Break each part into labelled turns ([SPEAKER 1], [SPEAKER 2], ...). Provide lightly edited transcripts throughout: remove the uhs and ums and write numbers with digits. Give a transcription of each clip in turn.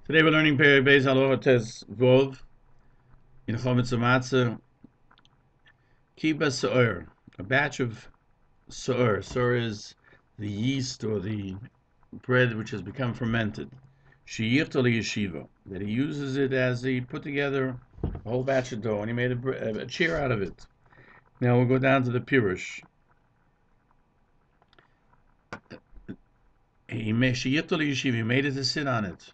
[SPEAKER 1] Today we're learning Peirush Halacha Vov in Chametz U'Matzah. Kiba shiur, a batch of shiur. Shiur is the yeast or the bread which has become fermented. Shiur to yeshiva, that he uses it as he put together a whole batch of dough and he made a cheer out of it. Now we'll go down to the Peirush. He made shiur to yeshiva. He made it to sit on it.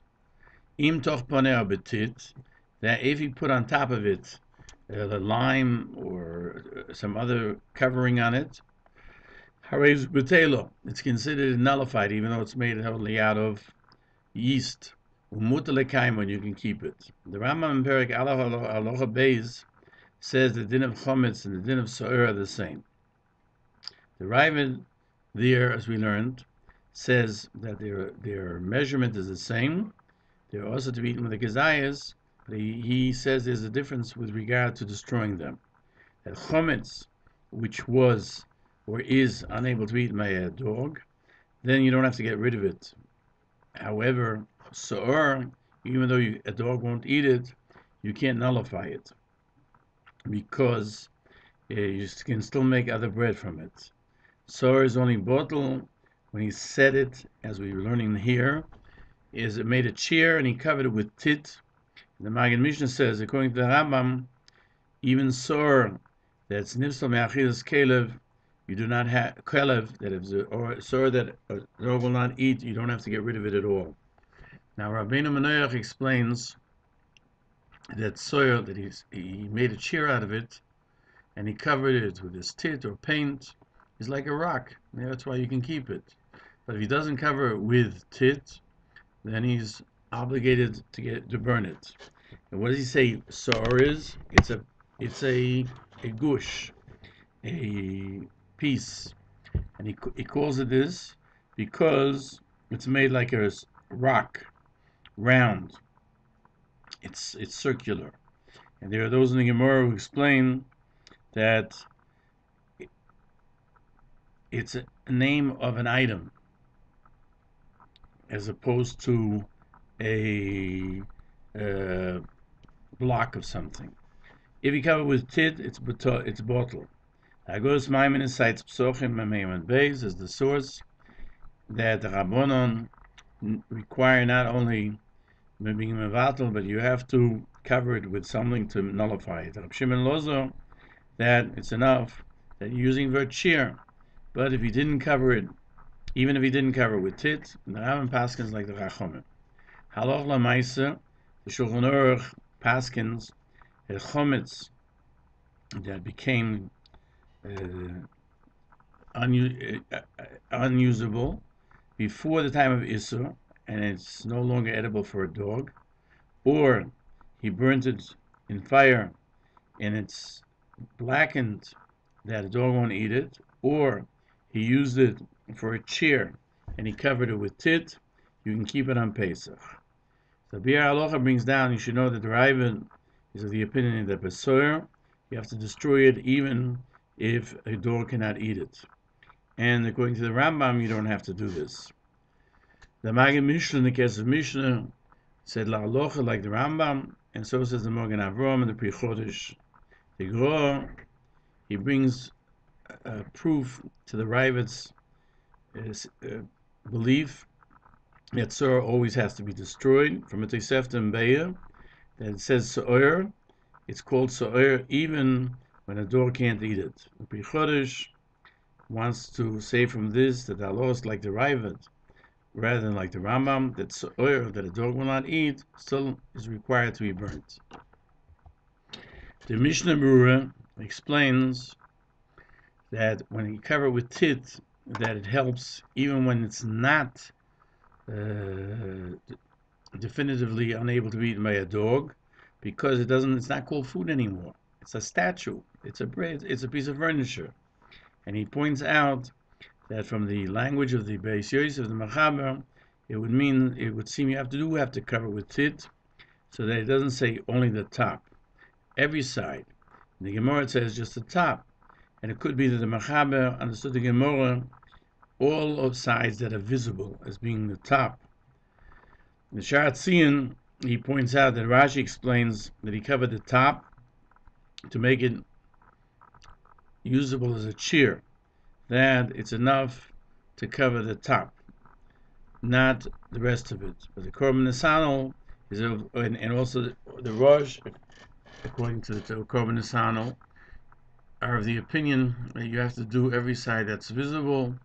[SPEAKER 1] Im toch paneh betit, that if you put on top of it the lime or some other covering on it, harez betelo, it's considered nullified, even though it's made totally out of yeast. Umuter lekayim, you can keep it. The Rambam in Perek Halacha Beis says the din of chametz and the din of shiur are the same. The Rae Gann there, as we learned, says that their measurement is the same. They're also to be eaten with the kezayas, but he says there's a difference with regard to destroying them. That chametz, which was or is unable to be eaten by a dog, then you don't have to get rid of it. However, shiur, even though a dog won't eat it, you can't nullify it because you can still make other bread from it. Shiur is only bottle when he said it, as we were learning here. Is it made a chair and he covered it with tit. The Machon Nesher says, according to the Rambam, even shiur that's nifsal me'achilas kelev, you do not have kelev, that if or shiur that a dog will not eat, you don't have to get rid of it at all. Now Rabbeinu Menoach explains that shiur, that he made a chair out of it and he covered it with his tit or paint, is like a rock. Yeah, that's why you can keep it. But if he doesn't cover it with tit, then he's obligated to burn it. And what does he say shiur is? It's a gush, a piece, and he calls it this because it's made like a rock, round. It's circular, and there are those in the Gemara who explain that it's a name of an item, as opposed to a block of something. If you cover it with tit, it's bottle. Agos Maimon cites Psochim Memeiman Beis as the source that the Rabbonon require not only being mevatel, but you have to cover it with something to nullify it. Rab Shimon Lozo, that it's enough that you're using the word shiur, but if you didn't cover it, even if he didn't cover it with tit, the Rambam paskins like the Chachamim. Halacha l'maisa, the Shulchan Aruch paskins a chametz that became unusable before the time of Isur, and it's no longer edible for a dog, or he burnt it in fire and it's blackened that a dog won't eat it, or he used it for a chair and he covered it with tit, you can keep it on Pesach. So Biur Halacha brings down, you should know that the Rae Gann is of the opinion that shiur, you have to destroy it even if a dog cannot eat it. And according to the Rambam, you don't have to do this. The Machon Nesher, in the case of Mishnah, said La Halacha like the Rambam, and so says the Magen Avraham and the Pri Chodesh. The Gra, he brings proof to the Ravid's belief that shiur always has to be destroyed. From a Tosefta and Be'er, that it says shiur, it's called shiur even when a dog can't eat it. The Pri Chodesh wants to say from this that the halacha is like the Ravid, rather than like the Rambam, that shiur that a dog will not eat still is required to be burnt. The Mishnah Berurah explains that when you cover it with tit, that it helps even when it's not definitively unable to be eaten by a dog, because it's not called food anymore. It's a statue. It's a bread. It's a piece of furniture. And he points out that from the language of the Beis Yosef, the Machaber, it would seem you have to cover it with tit, so that it doesn't say only the top, every side. In the Gemara it says just the top, and it could be that the Machaber understood the Gemara all of sides that are visible as being the top. The Sha'ar Tzion he points out that Rashi explains that he covered the top to make it usable as a shiur, that it's enough to cover the top, not the rest of it. But the Korban Nesanel is, and also the Rosh, according to the Korban Nesanel, are of the opinion that you have to do every side that's visible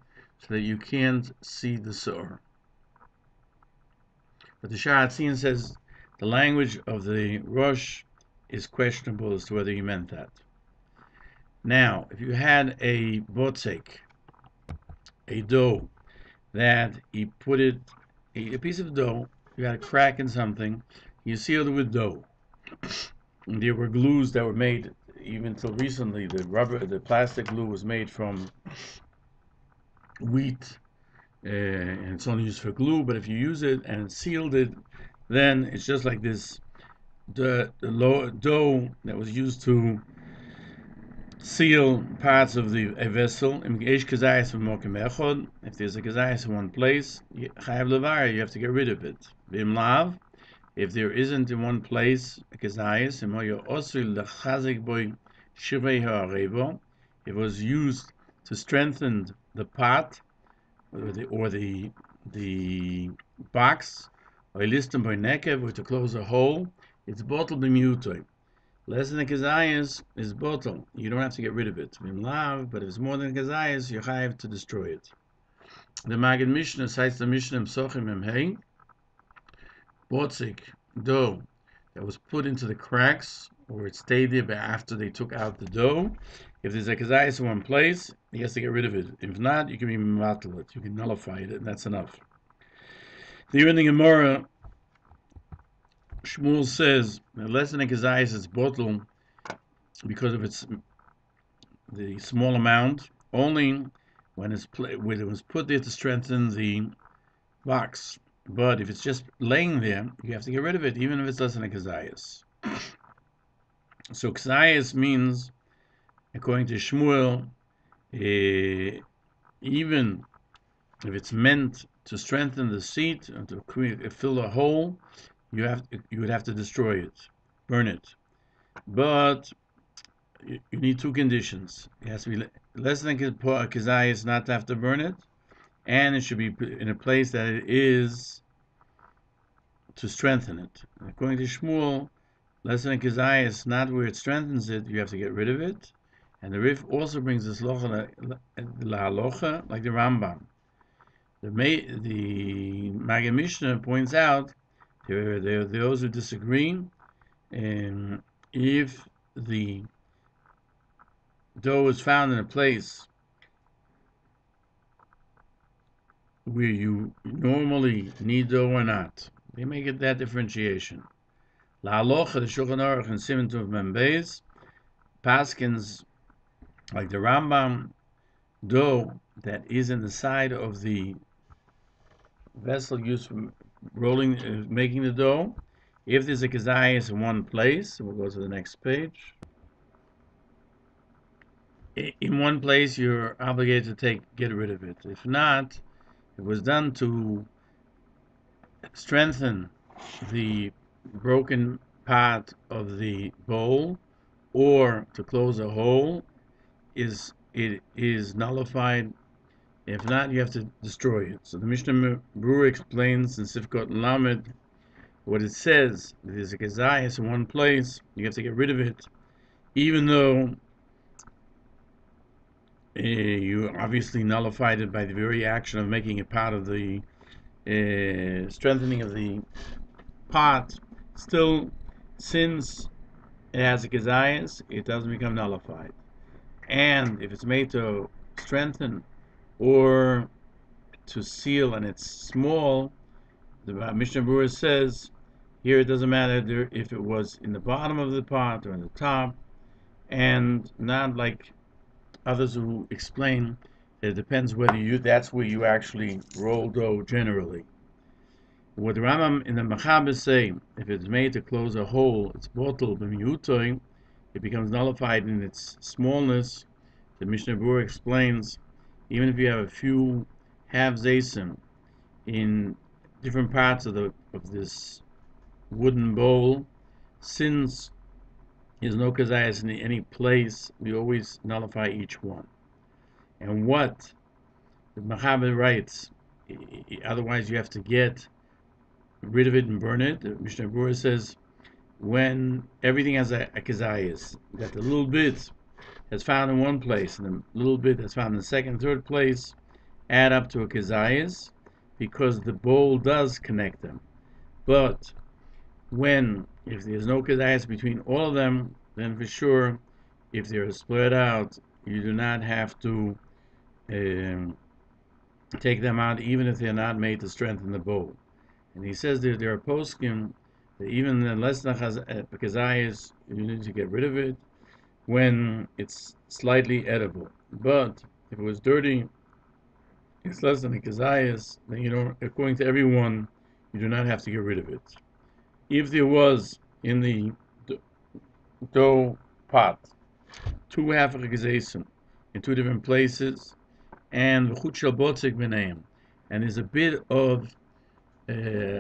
[SPEAKER 1] so that you can't see the Seor. But the Sha'atzin says the language of the Rosh is questionable as to whether he meant that. Now, if you had a botzek, a dough, that he put it, a piece of dough, you had a crack in something, you sealed it with dough. And there were glues that were made, even until recently, the plastic glue was made from wheat, and it's only used for glue, but if you use it and sealed it, then it's just like this dough that was used to seal parts of a vessel. If there's a kazayas in one place, you have to get rid of it. If there isn't in one place a kazayas, it was used to strengthen the pot or the box, or to close a hole. It's bottled b'miyutoi. Less than a kazayas is bottle. You don't have to get rid of it. But if it's more than a kazayas, you have to destroy it. The Maggid Mishnah cites the Mishnah Psochim Memhei, botzik, dough that was put into the cracks, or it stayed there after they took out the dough. If there's a kazayas in one place, he has to get rid of it. If not, you can be mevatel it. You can nullify it, and that's enough. Here in the Gemara, Shmuel says that less than a kazayas is bottle because of the small amount, only when it was put there to strengthen the box. But if it's just laying there, you have to get rid of it, even if it's less than a kazayas. So kazayas means, according to Shmuel, even if it's meant to strengthen the seat and to fill a hole, you would have to destroy it, burn it. But you need two conditions. It has to be less than kazayas, not to have to burn it, and it should be in a place that it is to strengthen it. According to Shmuel, less than kazayas, not where it strengthens it, you have to get rid of it. And the Rif also brings this halacha like the Rambam. The Maggid Mishnah points out there are those who disagree, and if the dough is found in a place where you normally need dough or not, they make it that differentiation. La Halacha, the Shulchan Aruch and Siman Tov Mem Beis, paskins like the Rambam, dough that is in the side of the vessel used for rolling, making the dough. If there's a kazayas in one place, we'll go to the next page. In one place, you're obligated to get rid of it. If not, it was done to strengthen the broken part of the bowl or to close a hole. It is nullified. If not, you have to destroy it. So the Mishnah Berurah explains in Sifkot Lamed what it says. If there's a kazayas in one place, you have to get rid of it, even though you obviously nullified it by the very action of making it part of the strengthening of the pot. Still, since it has a kazayas, it doesn't become nullified. And if it's made to strengthen or to seal and it's small, the Mishnah Berurah says here it doesn't matter if it was in the bottom of the pot or in the top, and not like others who explain it depends whether that's where you actually roll dough generally. What the Rambam in the Machaber say, if it's made to close a hole, it's bottled b'miyutoi, it becomes nullified in its smallness. The Mishnah Berurah explains, even if you have a few half zaysim in different parts of this wooden bowl, since there's no kazayas in any place, we always nullify each one. And what the Mechaber writes, otherwise you have to get rid of it and burn it. The Mishnah Berurah says, when everything has a kazayas, that the little bit that's found in one place and the little bit that's found in the second, third place add up to a kazayas, because the bowl does connect them. But if there's no kazayas between all of them, then for sure, if they're split out, you do not have to take them out, even if they're not made to strengthen the bowl. And he says that there are poskim that even the less than kazayas, you need to get rid of it when it's slightly edible. But if it was dirty, it's less than a kazayas, then you don't, according to everyone, you do not have to get rid of it. If there was in the dough pot 2 half of kazaysim in 2 different places, and and there's a bit of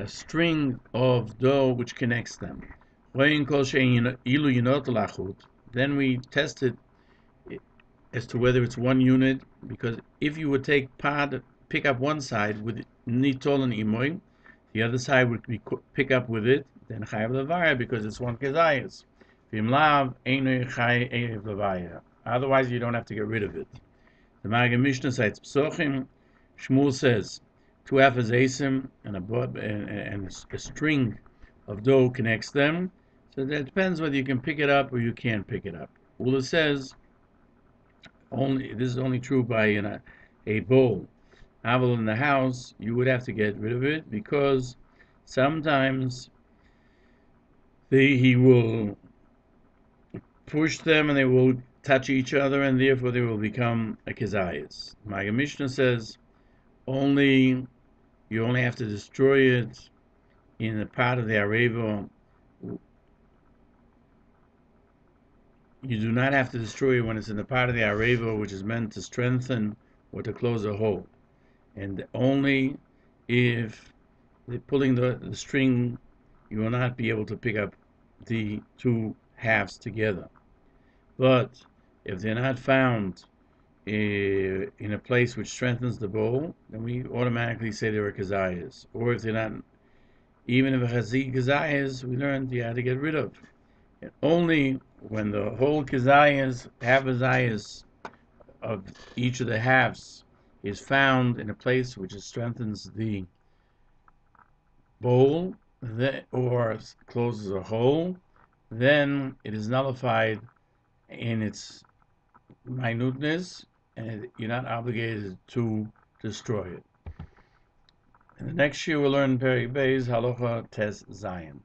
[SPEAKER 1] string of dough which connects them, then we test it as to whether it's one unit, because if you would pick up one side with nitol and imoy, the other side would be pick up with it, then chayav levaya, because it's one kezayis. Otherwise, you don't have to get rid of it. The Magen Mishnah cites Psochim. Shmuel says 2 half azesim and a string of dough connects them. So that depends whether you can pick it up or you can't pick it up. Ula says this is only true by a bowl. Aval in the house, you would have to get rid of it, because sometimes he will push them and they will touch each other, and therefore they will become a kezayis. Magen Mishnah says you only have to destroy it in a part of the areva. You do not have to destroy it when it's in the part of the areva which is meant to strengthen or to close a hole. And only if they're pulling the string, you will not be able to pick up the 2 halves together. But if they're not found in a place which strengthens the bowl, then we automatically say they're kazayas. Or if they're not, even if it has kazayas, we learned you had to get rid of. And only when the whole kazayas, half kazayas of each of the halves, is found in a place which strengthens the bowl or closes a hole, then it is nullified in its minuteness, and you're not obligated to destroy it. In the next year, we'll learn Peri Beis Halacha Tes Zayin.